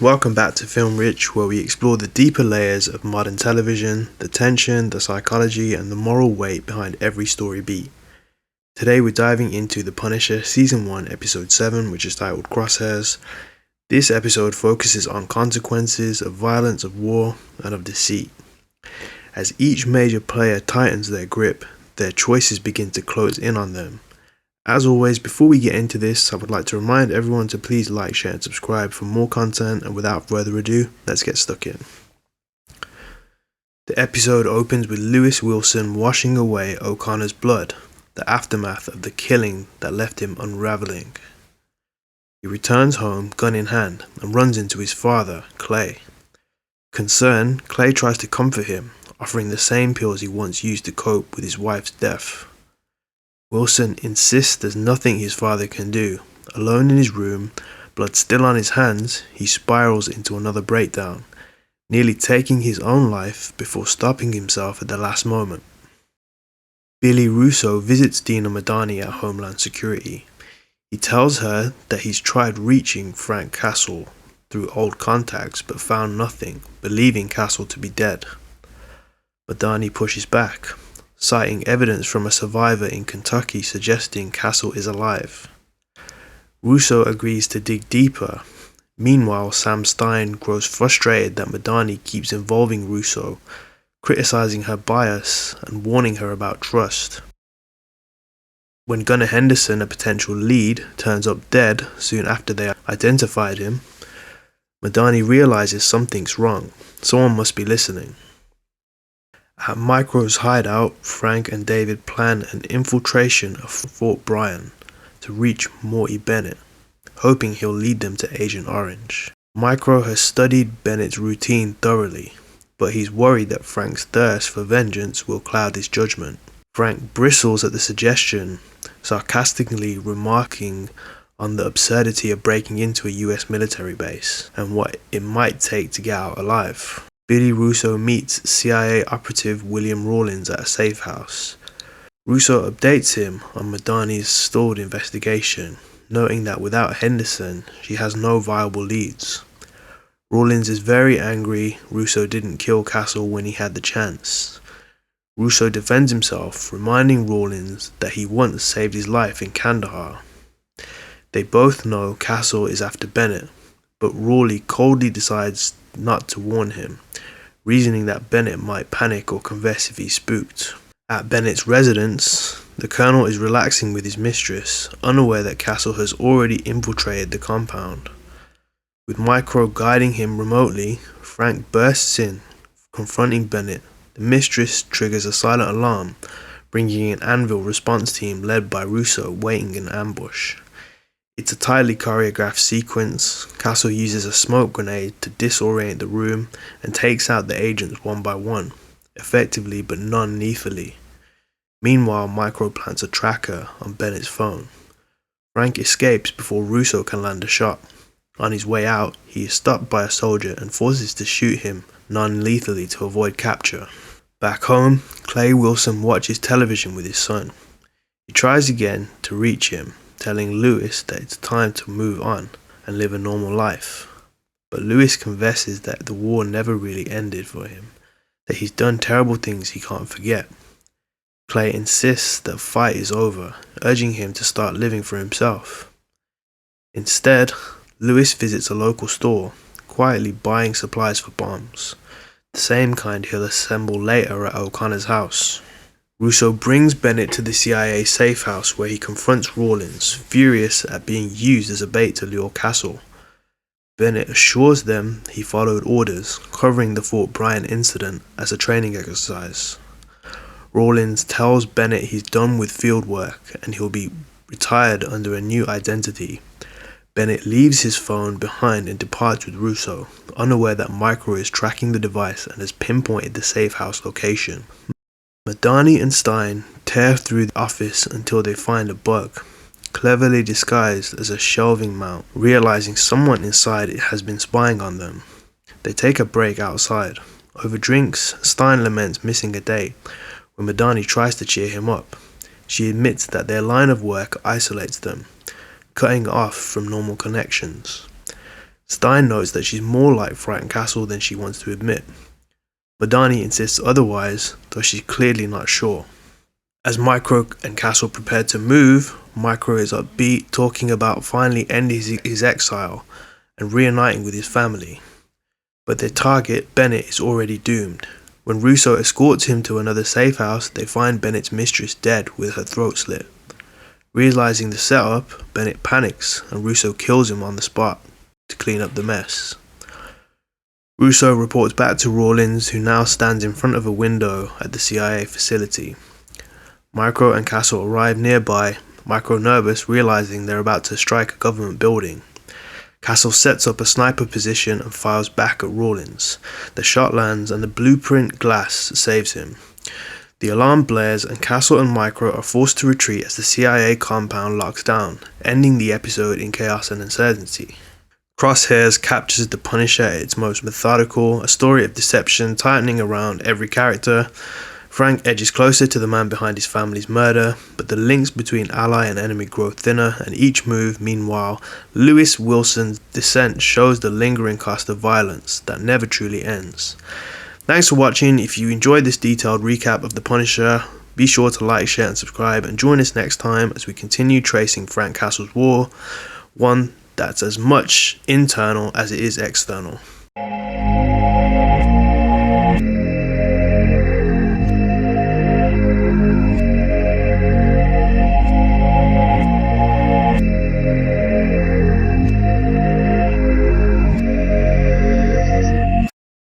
welcome back to Film Rich, where we explore the deeper layers of modern television, the tension, the psychology, and the moral weight behind every story beat. Today we're diving into The Punisher Season 1, Episode 7, which is titled Crosshairs. This episode focuses on consequences of violence, of war, and of deceit. As each major player tightens their grip, their choices begin to close in on them. As always, before we get into this, I would like to remind everyone to please like, share, and subscribe for more content, and without further ado, let's get stuck in. The episode opens with Lewis Wilson washing away O'Connor's blood, the aftermath of the killing that left him unraveling. He returns home, gun in hand, and runs into his father, Clay. Concerned, Clay tries to comfort him, offering the same pills he once used to cope with his wife's death. Wilson insists there's nothing his father can do. Alone in his room, blood still on his hands, he spirals into another breakdown, nearly taking his own life before stopping himself at the last moment. Billy Russo visits Dinah Madani at Homeland Security. He tells her that he's tried reaching Frank Castle through old contacts but found nothing, believing Castle to be dead. Madani pushes back, citing evidence from a survivor in Kentucky suggesting Castle is alive. Russo agrees to dig deeper. Meanwhile, Sam Stein grows frustrated that Madani keeps involving Russo, criticizing her bias and warning her about trust. When Gunnar Henderson, a potential lead, turns up dead soon after they identified him, Madani realizes something's wrong. Someone must be listening. At Micro's hideout, Frank and David plan an infiltration of Fort Bryan to reach Morty Bennett, hoping he'll lead them to Agent Orange. Micro has studied Bennett's routine thoroughly, but he's worried that Frank's thirst for vengeance will cloud his judgment. Frank bristles at the suggestion, sarcastically remarking on the absurdity of breaking into a US military base and what it might take to get out alive. Billy Russo meets CIA operative William Rawlins at a safe house. Russo updates him on Madani's stalled investigation, noting that without Henderson, she has no viable leads. Rawlins is very angry Russo didn't kill Castle when he had the chance. Russo defends himself, reminding Rawlins that he once saved his life in Kandahar. They both know Castle is after Bennett, but Rawley coldly decides not to warn him, reasoning that Bennett might panic or confess if he's spooked. At Bennett's residence, the Colonel is relaxing with his mistress, unaware that Castle has already infiltrated the compound. With Micro guiding him remotely, Frank bursts in, confronting Bennett. The mistress triggers a silent alarm, bringing an Anvil response team led by Russo waiting in ambush. It's a tightly choreographed sequence. Castle uses a smoke grenade to disorient the room and takes out the agents one by one, effectively but non-lethally. Meanwhile, Micro plants a tracker on Bennett's phone. Frank escapes before Russo can land a shot. On his way out, he is stopped by a soldier and forces to shoot him non-lethally to avoid capture. Back home, Clay Wilson watches television with his son. He tries again to reach him, telling Lewis that it's time to move on and live a normal life. But Lewis confesses that the war never really ended for him, that he's done terrible things he can't forget. Clay insists that fight is over, urging him to start living for himself. Instead, Lewis visits a local store, quietly buying supplies for bombs, the same kind he'll assemble later at O'Connor's house. Russo brings Bennett to the CIA safe house where he confronts Rawlins, furious at being used as a bait to lure Castle. Bennett assures them he followed orders, covering the Fort Bryan incident as a training exercise. Rawlins tells Bennett he's done with field work and he'll be retired under a new identity. Bennett leaves his phone behind and departs with Russo, unaware that Micro is tracking the device and has pinpointed the safe house location. Madani and Stein tear through the office until they find a bug, cleverly disguised as a shelving mount, realizing someone inside it has been spying on them. They take a break outside. Over drinks, Stein laments missing a date, when Madani tries to cheer him up. She admits that their line of work isolates them, cutting off from normal connections. Stein notes that she's more like Frank Castle than she wants to admit. Madani insists otherwise, though she's clearly not sure. As Micro and Castle prepare to move, Micro is upbeat, talking about finally ending his exile and reuniting with his family. But their target, Bennett, is already doomed. When Russo escorts him to another safe house, they find Bennett's mistress dead with her throat slit. Realizing the setup, Bennett panics and Russo kills him on the spot to clean up the mess. Russo reports back to Rawlins, who now stands in front of a window at the CIA facility. Micro and Castle arrive nearby, Micro nervous, realizing they're about to strike a government building. Castle sets up a sniper position and fires back at Rawlins. The shot lands and the blueprint glass saves him. The alarm blares and Castle and Micro are forced to retreat as the CIA compound locks down, ending the episode in chaos and uncertainty. Crosshairs captures the Punisher at its most methodical, a story of deception tightening around every character. Frank edges closer to the man behind his family's murder, but the links between ally and enemy grow thinner, and each move, meanwhile, Lewis Wilson's descent shows the lingering cost of violence that never truly ends. Thanks for watching. If you enjoyed this detailed recap of the Punisher, be sure to like, share and subscribe, and join us next time as we continue tracing Frank Castle's war, one that's as much internal as it is external.